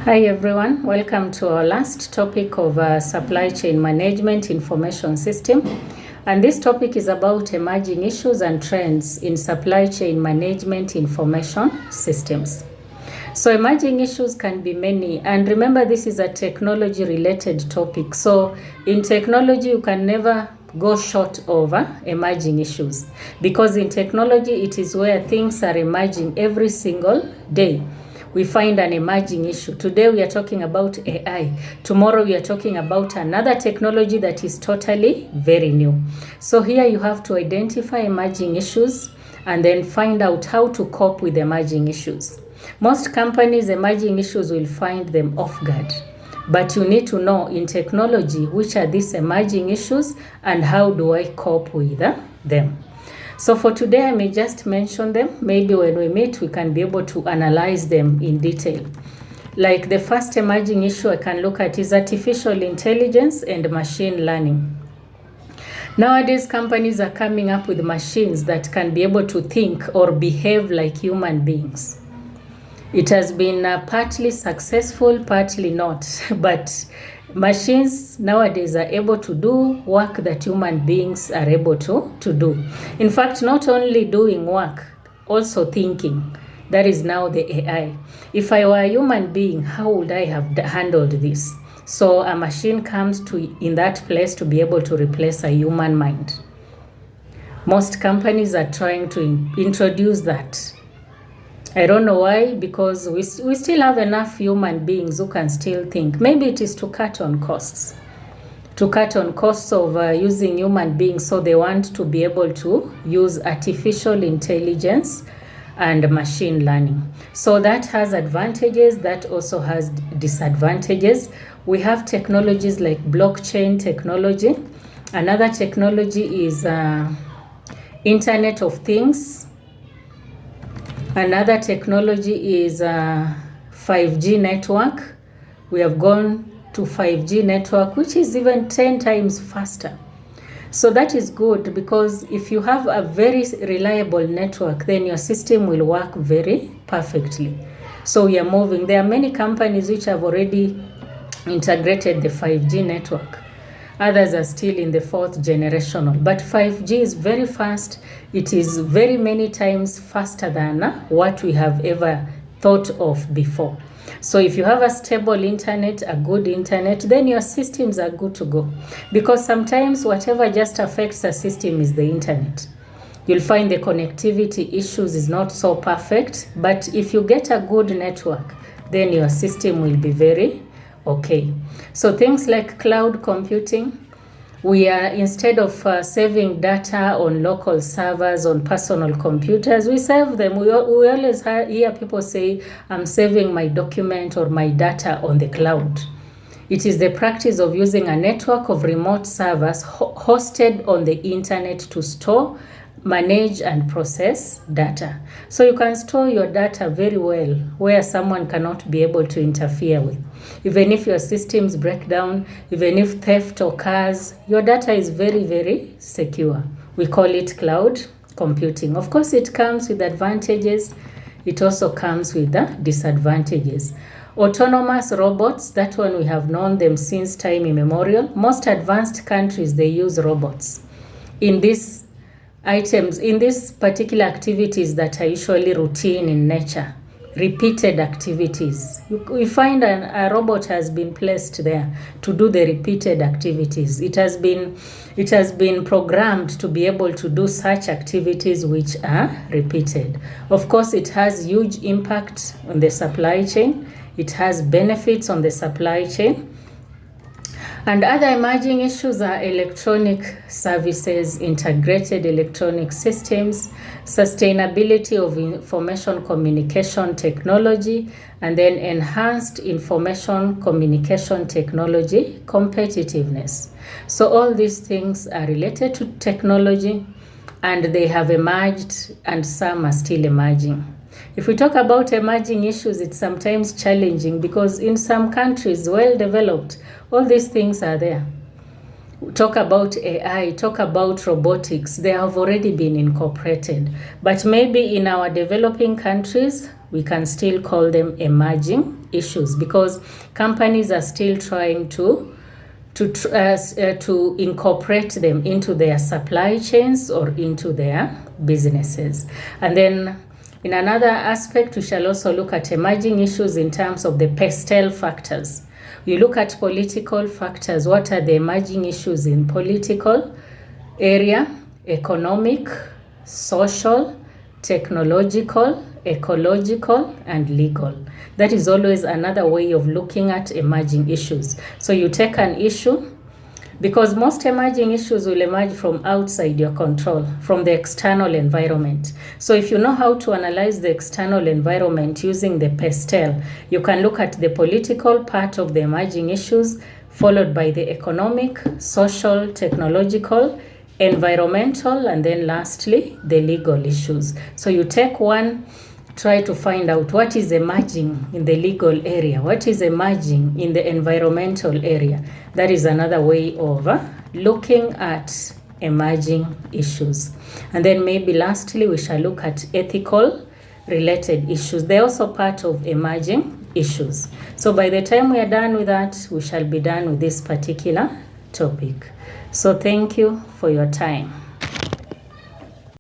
Hi everyone, welcome to our last topic of supply chain management information system. And this topic is about emerging issues and trends in supply chain management information systems. So emerging issues can be many, and remember this is a technology related topic. So in technology you can never go short of emerging issues, because in technology it is where things are emerging every single day. We find an emerging issue. Today we are talking about AI. Tomorrow we are talking about another technology that is totally very new. So here you have to identify emerging issues and then find out how to cope with emerging issues. Most companies, emerging issues will find them off guard. But you need to know in technology which are these emerging issues and how do I cope with them. So for today, I may just mention them. Maybe when we meet, we can be able to analyze them in detail. Like the first emerging issue I can look at is artificial intelligence and machine learning. Nowadays, companies are coming up with machines that can be able to think or behave like human beings. It has been partly successful, partly not, but machines nowadays are able to do work that human beings are able to do. In fact, not only doing work, also thinking. That is now the AI. If I were a human being, how would I have handled this? So a machine comes in that place to be able to replace a human mind. Most companies are trying to introduce that. I don't know why, because we still have enough human beings who can still think. Maybe it is to cut on costs. To cut on costs of using human beings, so they want to be able to use artificial intelligence and machine learning. So that has advantages, that also has disadvantages. We have technologies like blockchain technology. Another technology is Internet of Things. Another technology is 5G network. We have gone to 5G network, which is even 10 times faster. So that is good, because if you have a very reliable network, then your system will work very perfectly. So we are moving. There are many companies which have already integrated the 5G network. Others are still in the 4th generational. But 5G is very fast. It is very many times faster than what we have ever thought of before. So if you have a stable internet, a good internet, then your systems are good to go. Because sometimes whatever just affects a system is the internet. You'll find the connectivity issues is not so perfect. But if you get a good network, then your system will be very okay. So things like cloud computing, we are, instead of saving data on local servers, on personal computers, we save them. We always hear people say, I'm saving my document or my data on the cloud. It is the practice of using a network of remote servers hosted on the internet to store, manage and process data. So you can store your data very well where someone cannot be able to interfere with. Even if your systems break down, even if theft occurs, your data is very, very secure. We call it cloud computing. Of course, it comes with advantages. It also comes with disadvantages. Autonomous robots, that one we have known them since time immemorial. Most advanced countries, they use robots in these particular activities that are usually routine in nature, repeated activities. We find a robot has been placed there to do the repeated activities. It has been programmed to be able to do such activities which are repeated. Of course, it has huge impact on the supply chain. It has benefits on the supply chain. And other emerging issues are electronic services, integrated electronic systems, sustainability of information communication technology, and then enhanced information communication technology competitiveness. So all these things are related to technology, and they have emerged, and some are still emerging. If we talk about emerging issues, it's sometimes challenging because in some countries, well developed, all these things are there. Talk about AI, talk about robotics, they have already been incorporated. But maybe in our developing countries, we can still call them emerging issues, because companies are still trying to incorporate them into their supply chains or into their businesses. And then in another aspect, we shall also look at emerging issues in terms of the pastel factors. You look at political factors. What are the emerging issues in political area, economic, social, technological, ecological, and legal? That is always another way of looking at emerging issues. So you take an issue, because most emerging issues will emerge from outside your control, from the external environment. So if you know how to analyze the external environment using the pastel, you can look at the political part of the emerging issues, followed by the economic, social, technological, environmental, and then lastly, the legal issues. So you take one, try to find out what is emerging in the legal area, what is emerging in the environmental area. That is another way of looking at emerging issues. And then maybe lastly, we shall look at ethical related issues. They're also part of emerging issues. So by the time we are done with that, we shall be done with this particular topic. So thank you for your time.